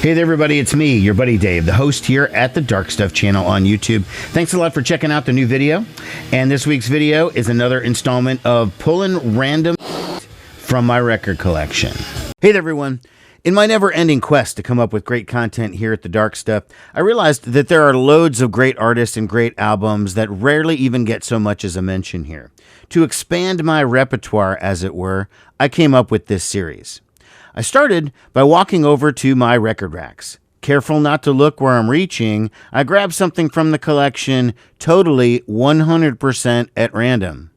Hey there, everybody. It's me, your buddy Dave, the host here at the Dark Stuff channel on YouTube. Thanks a lot for checking out the new video. And this week's video is another installment of Pullin Random from my record collection. Hey there, everyone. In my never-ending quest to come up with great content here at the Dark Stuff, I realized that there are loads of great artists and great albums that rarely even get so much as a mention here. To expand my repertoire, as it were, I came up with this series. I started by walking over to my record racks. Careful not to look where I'm reaching, I grabbed something from the collection totally 100% at random.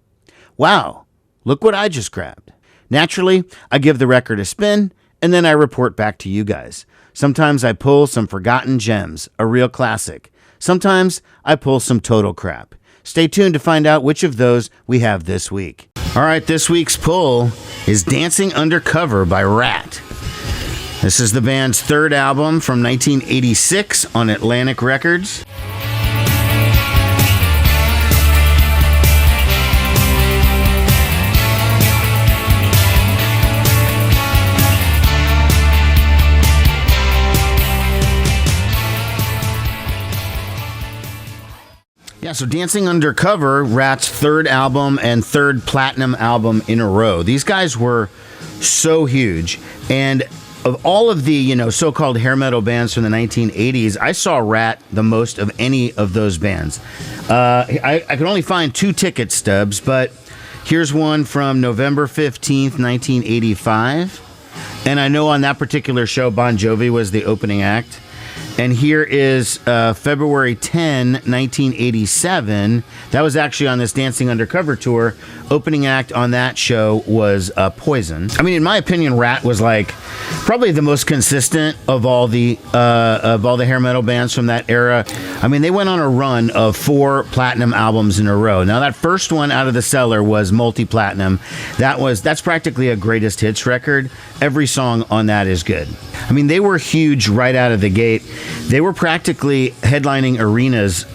Wow, look what I just grabbed. Naturally, I give the record a spin, and then I report back to you guys. Sometimes I pull some forgotten gems, a real classic. Sometimes I pull some total crap. Stay tuned to find out which of those we have this week. All right, this week's pull is Dancing Undercover by Ratt. This is the band's third album from 1986 on Atlantic Records. Yeah, so Dancing Undercover, Ratt's third album and third platinum album in a row. These guys were so huge. And of all of the, so-called hair metal bands from the 1980s, I saw Ratt the most of any of those bands. I could only find 2 ticket stubs, but here's one from November 15th, 1985. And I know on that particular show, Bon Jovi was the opening act. And here is February 10, 1987. That was actually on this Dancing Undercover tour. Opening act on that show was Poison. I mean, in my opinion, Ratt was like probably the most consistent of all the hair metal bands from that era. I mean, they went on a run of 4 platinum albums in a row. Now, that first one out of the cellar was multi-platinum. That's practically a greatest hits record. Every song on that is good. I mean, they were huge right out of the gate. They were practically headlining arenas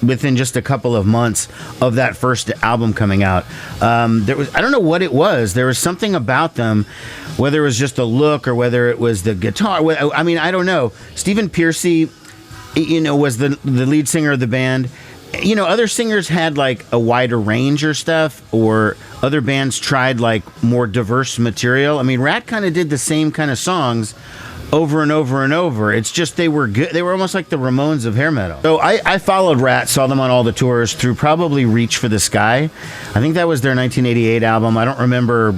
within just a couple of months of that first album coming out. I don't know what it was. There was something about them, whether it was just the look or whether it was the guitar. I mean, I don't know. Stephen Pearcy, was the lead singer of the band. Other singers had like a wider range or stuff, or other bands tried like more diverse material. I mean, Ratt kind of did the same kind of songs over and over and over. It's just they were good. They were almost like the Ramones of hair metal. So I followed Ratt, saw them on all the tours through probably Reach for the Sky. I think that was their 1988 album. I don't remember,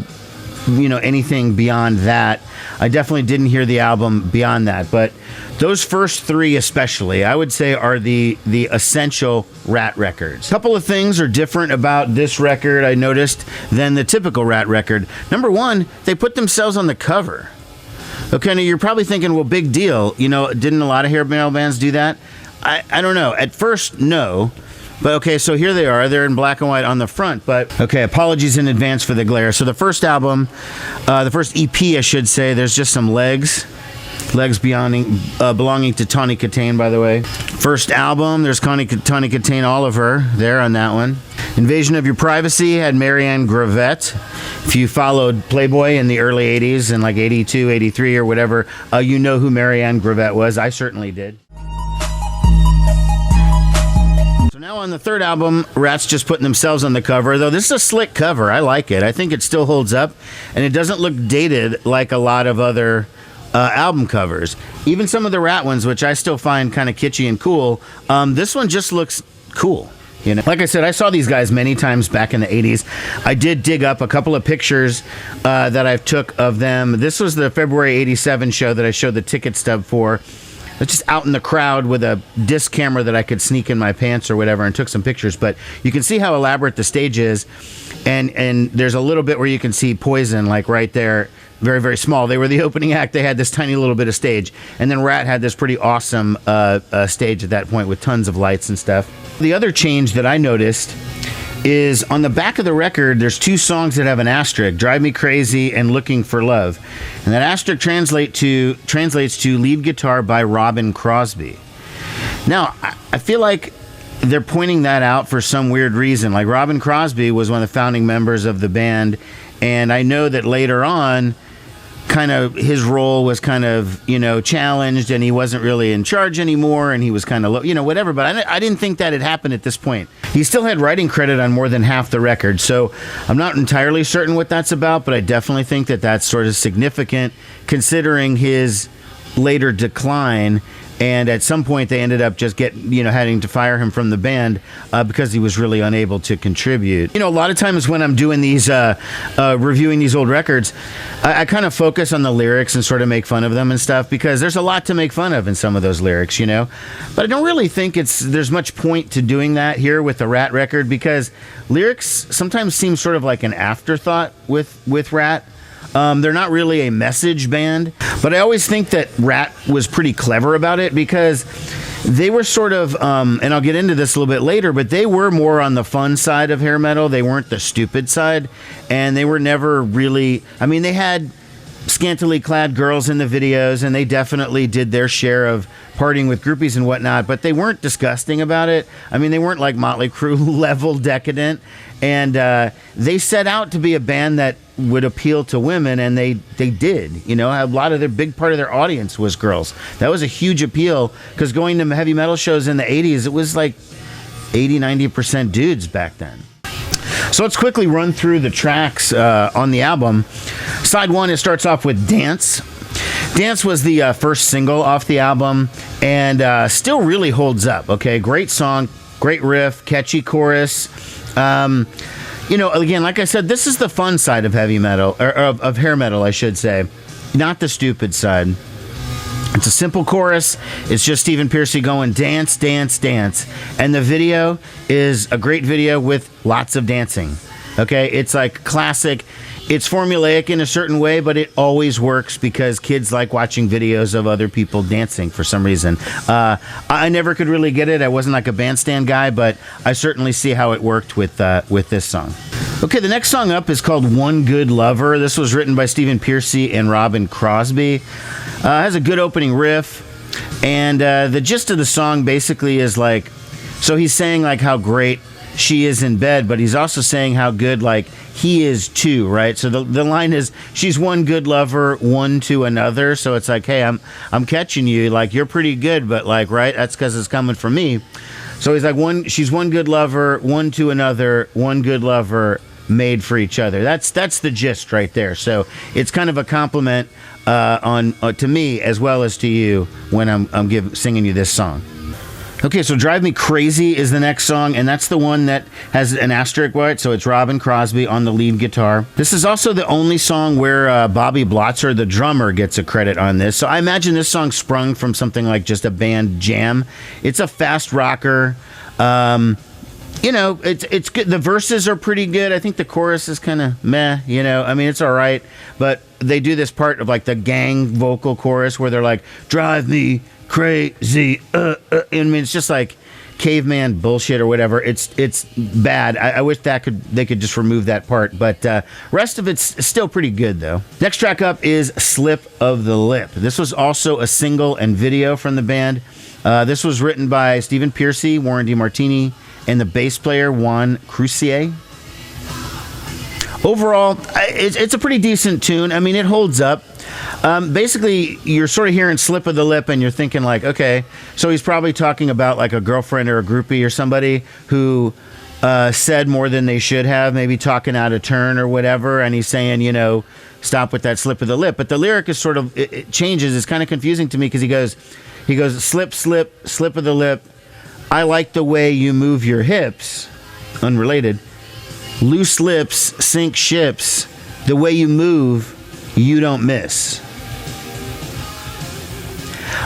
anything beyond that. I definitely didn't hear the album beyond that, but those first 3 especially, I would say, are the essential Ratt records. A couple of things are different about this record, I noticed, than the typical Ratt record. Number one, they put themselves on the cover. Okay, now you're probably thinking, well, big deal. Didn't a lot of hair metal bands do that? I don't know. At first, no. But okay, so here they are. They're in black and white on the front. But okay, apologies in advance for the glare. So the first album, the first EP, I should say, there's just some legs belonging to Tawny Katane, by the way. First album, there's Tawny Katane Oliver there on that one. Invasion of Your Privacy had Marianne Gravette. If you followed Playboy in the early 80s, in like 82, 83 or whatever, you know who Marianne Gravette was. I certainly did. So now on the third album, Ratt's just putting themselves on the cover, though this is a slick cover. I like it. I think it still holds up, and it doesn't look dated like a lot of other album covers. Even some of the Ratt ones, which I still find kind of kitschy and cool, this one just looks cool. Like I said, I saw these guys many times back in the 80s. I did dig up a couple of pictures that I took of them. This was the February 87 show that I showed the ticket stub for. I was just out in the crowd with a disc camera that I could sneak in my pants or whatever and took some pictures. But you can see how elaborate the stage is. And there's a little bit where you can see Poison, like right there. Very, very small. They were the opening act. They had this tiny little bit of stage. And then Ratt had this pretty awesome stage at that point with tons of lights and stuff. The other change that I noticed is on the back of the record, there's 2 songs that have an asterisk, Drive Me Crazy and Looking for Love. And that asterisk translates to lead guitar by Robin Crosby. Now, I feel like they're pointing that out for some weird reason. Like, Robin Crosby was one of the founding members of the band, and I know that later on, kind of his role was kind of, challenged, and he wasn't really in charge anymore, and he was kind of low, whatever. But I didn't think that had happened at this point. He still had writing credit on more than half the record, so I'm not entirely certain what that's about, but I definitely think that that's sort of significant considering his later decline. And at some point, they ended up just having to fire him from the band because he was really unable to contribute. A lot of times when I'm doing these, reviewing these old records, I kind of focus on the lyrics and sort of make fun of them and stuff because there's a lot to make fun of in some of those lyrics, But I don't really think there's much point to doing that here with the Ratt record because lyrics sometimes seem sort of like an afterthought with Ratt. They're not really a message band, but I always think that Ratt was pretty clever about it because they were sort of, and I'll get into this a little bit later, but they were more on the fun side of hair metal. They weren't the stupid side, and they were never really, they had scantily clad girls in the videos, and they definitely did their share of partying with groupies and whatnot, but they weren't disgusting about it. They weren't like Motley Crue level decadent, and they set out to be a band that would appeal to women, and they did. A lot of their big part of their audience was girls. That was a huge appeal because going to heavy metal shows in the 80s, it was like 80-90% dudes back then. So let's quickly run through the tracks on the album. Side 1, it starts off with Dance. Dance was the first single off the album and still really holds up. Okay, great song, great riff, catchy chorus. Again, like I said, this is the fun side of heavy metal, or of hair metal, I should say, not the stupid side. It's a simple chorus. It's just Stephen Pearcy going dance, dance, dance. And the video is a great video with lots of dancing. Okay, it's like classic. It's formulaic in a certain way, but it always works because kids like watching videos of other people dancing for some reason. I never could really get it. I wasn't like a bandstand guy, but I certainly see how it worked with this song. Okay, the next song up is called One Good Lover. This was written by Stephen Pearcy and Robin Crosby. Has a good opening riff, and the gist of the song basically is like, so he's saying like how great she is in bed, but he's also saying how good like he is too, right? So the line is, she's one good lover, one to another. So it's like, hey, I'm catching you, like you're pretty good, but like, right, that's because it's coming from me. So he's like, she's one good lover, one to another, one good lover made for each other. That's the gist right there. So it's kind of a compliment to me as well as to you when I'm singing you this song. Okay, so Drive Me Crazy is the next song, and that's the one that has an asterisk by it, so it's Robin Crosby on the lead guitar. This is also the only song where Bobby Blotzer, the drummer, gets a credit on this. So I imagine this song sprung from something like just a band jam. It's a fast rocker. It's good. The verses are pretty good. I think the chorus is kind of meh, it's all right. But they do this part of like the gang vocal chorus where they're like, drive me crazy. It's just like caveman bullshit or whatever. It's bad. I wish they could just remove that part. But rest of it's still pretty good, though. Next track up is Slip of the Lip. This was also a single and video from the band. This was written by Stephen Pearcy, Warren DeMartini, and the bass player Juan Crucier. Overall, it's a pretty decent tune. It holds up. Basically, you're sort of hearing Slip of the Lip, and you're thinking like, okay, so he's probably talking about like a girlfriend or a groupie or somebody who said more than they should have, maybe talking out of turn or whatever, and he's saying, stop with that slip of the lip. But the lyric is sort of, it changes. It's kind of confusing to me because he goes, slip, slip, slip of the lip. I like the way you move your hips. Unrelated. Loose lips sink ships. The way you move, you don't miss.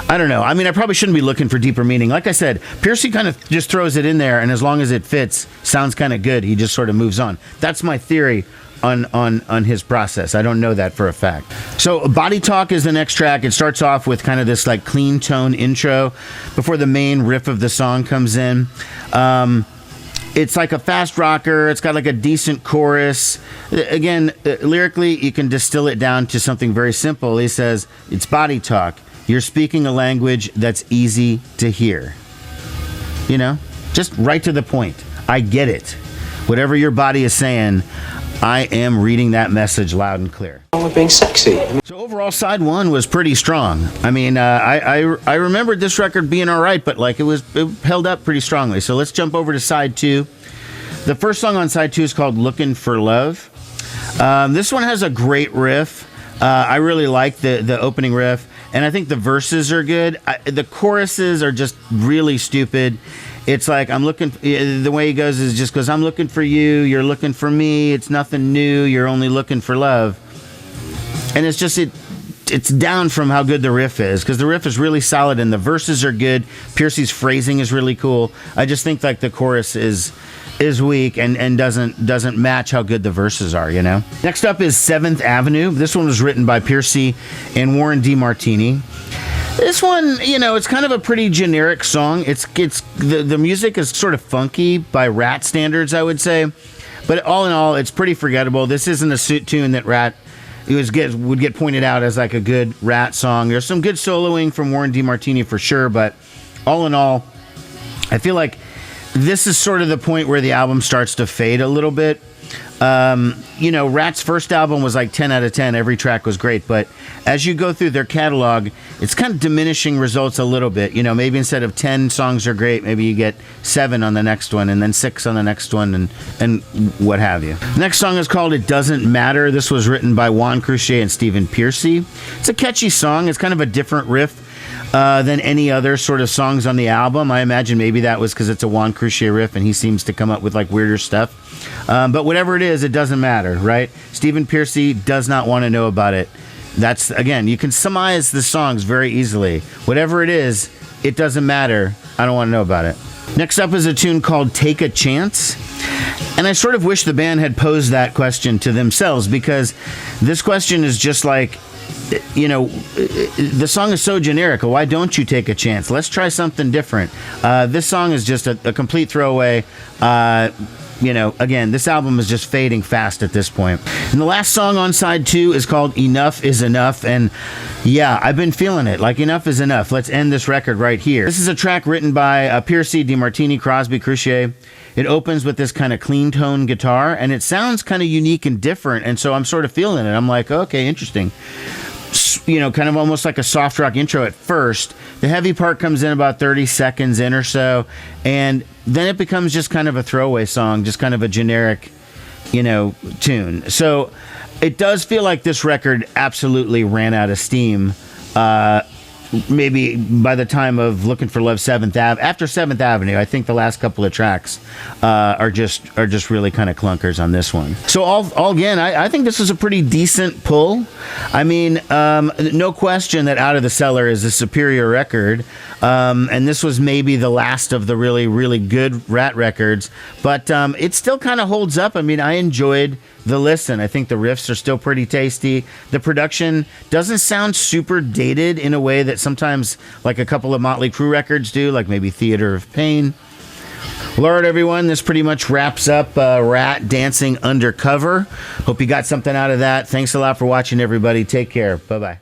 I don't know. I probably shouldn't be looking for deeper meaning. Like I said, Pearcy kind of just throws it in there, and as long as it fits, sounds kind of good. He just sort of moves on. That's my theory on his process. I don't know that for a fact. So Body Talk is the next track. It starts off with kind of this like clean tone intro before the main riff of the song comes in. It's like a fast rocker. It's got like a decent chorus. Again, lyrically, you can distill it down to something very simple. He says, it's body talk. You're speaking a language that's easy to hear. Just right to the point. I get it. Whatever your body is saying, I am reading that message loud and clear. With being sexy. So overall, side one was pretty strong. I mean, I remembered this record being all right, but like it held up pretty strongly. So let's jump over to side two. The first song on side two is called "Looking for Love." This one has a great riff. I really like the opening riff, and I think the verses are good. The choruses are just really stupid. It's like the way he goes is just goes, I'm looking for you, you're looking for me, it's nothing new, you're only looking for love. And it's just, it's down from how good the riff is, because the riff is really solid and the verses are good. Piercy's phrasing is really cool. I just think like the chorus is weak and doesn't match how good the verses are, you know? Next up is 7th Avenue. This one was written by Piercy and Warren DeMartini. This one, you know, it's kind of a pretty generic song. The music is sort of funky by Ratt standards, I would say. But all in all, it's pretty forgettable. This isn't a suit tune that Ratt would get pointed out as like a good Ratt song. There's some good soloing from Warren DeMartini for sure, but all in all, I feel like this is sort of the point where the album starts to fade a little bit. You know, Ratt's first album was like 10 out of 10. Every track was great. But as you go through their catalog, it's kind of diminishing results a little bit. You know, maybe instead of 10 songs are great, maybe you get 7 on the next one and then 6 on the next one and what have you. Next song is called It Doesn't Matter. This was written by Juan Croucier and Stephen Piercy. It's a catchy song. It's kind of a different riff than any other sort of songs on the album. I imagine maybe that was because it's a Juan Croucier riff and he seems to come up with like weirder stuff. But whatever it is, it doesn't matter, right? Stephen Piercy does not want to know about it. That's, again, you can surmise the songs very easily. Whatever it is, it doesn't matter. I don't want to know about it. Next up is a tune called Take a Chance. And I sort of wish the band had posed that question to themselves, because this question is just like, you know, the song is so generic. Why don't you take a chance? Let's try something different. This song is just a complete throwaway. You know, again, this album is just fading fast at this point. And the last song on side 2 is called Enough is Enough. And yeah, I've been feeling it. Like, enough is enough. Let's end this record right here. This is a track written by Piercy, DeMartini, Crosby, Croucier. It opens with this kind of clean tone guitar, and it sounds kind of unique and different. And so I'm sort of feeling it. I'm like, okay, interesting. You know, kind of almost like a soft rock intro at first. The heavy part comes in about 30 seconds in or so, and then it becomes just kind of a throwaway song, just kind of a generic, you know, tune. So it does feel like this record absolutely ran out of steam. Maybe by the time of Looking for Love, 7th Ave. After 7th Avenue, I think the last couple of tracks are just really kind of clunkers on this one. So all again, I think this was a pretty decent pull. I mean, no question that Out of the Cellar is a superior record, and this was maybe the last of the really, really good Ratt records, but it still kind of holds up. I mean, I enjoyed the listen. I think the riffs are still pretty tasty. The production doesn't sound super dated in a way that sometimes like a couple of Motley Crue records do, like maybe Theater of Pain. Well, all right, everyone, this pretty much wraps up Ratt Dancing Undercover. Hope you got something out of that. Thanks a lot for watching, everybody. Take care. Bye-bye.